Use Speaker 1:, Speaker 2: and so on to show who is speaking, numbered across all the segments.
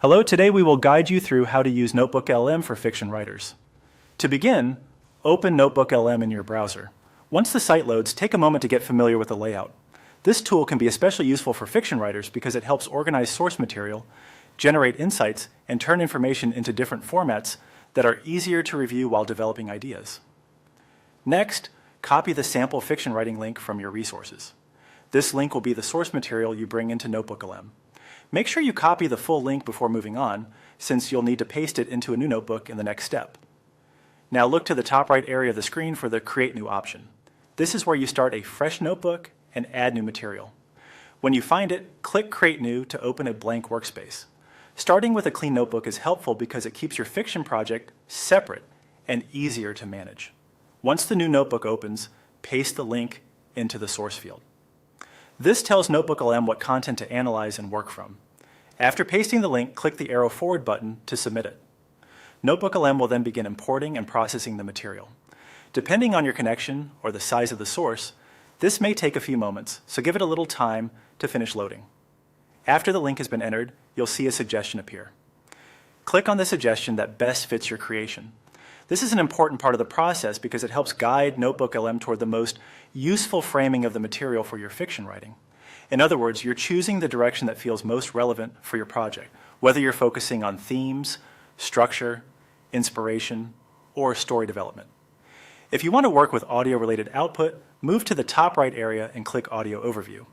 Speaker 1: Hello, today we will guide you through how to use Notebooklm for fiction writers. To begin, open Notebooklm in your browser. Once the site loads, take a moment to get familiar with the layout. This tool can be especially useful for fiction writers because it helps organize source material, generate insights, and turn information into different formats that are easier to review while developing ideas. Next, copy the sample fiction writing link from your resources. This link will be the source material you bring into Notebooklm. Make sure you copy the full link before moving on, since you'll need to paste it into a new notebook in the next step. Now look to the top right area of the screen for the Create New option. This is where you start a fresh notebook and add new material. When you find it, click Create New to open a blank workspace. Starting with a clean notebook is helpful because it keeps your fiction project separate and easier to manage. Once the new notebook opens, paste the link into the source field. This tells Notebooklm what content to analyze and work from. After pasting the link, click the arrow forward button to submit it. Notebooklm will then begin importing and processing the material. Depending on your connection or the size of the source, this may take a few moments, so give it a little time to finish loading. After the link has been entered, you'll see a suggestion appear. Click on the suggestion that best fits your creation. This is an important part of the process because it helps guide Notebooklm toward the most useful framing of the material for your fiction writing. In other words, you're choosing the direction that feels most relevant for your project, whether you're focusing on themes, structure, inspiration, or story development. If you want to work with audio-related output, move to the top right area and click Audio Overview.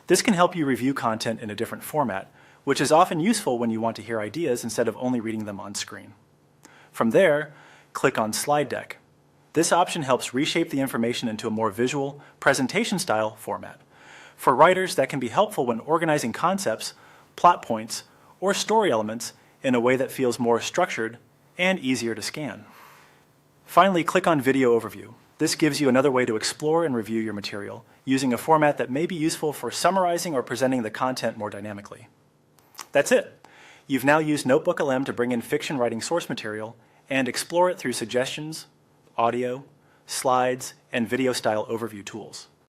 Speaker 1: This can help you review content in a different format, which is often useful when you want to hear ideas instead of only reading them on screen. From there, click on Slide Deck. This option helps reshape the information into a more visual, presentation-style format. For writers, that can be helpful when organizing concepts, plot points, or story elements in a way that feels more structured and easier to scan. Finally, click on Video Overview. This gives you another way to explore and review your material, using a format that may be useful for summarizing or presenting the content more dynamically. That's it. You've now used Notebooklm to bring in fiction writing source material and explore it through suggestions, audio, slides, and video-style overview tools.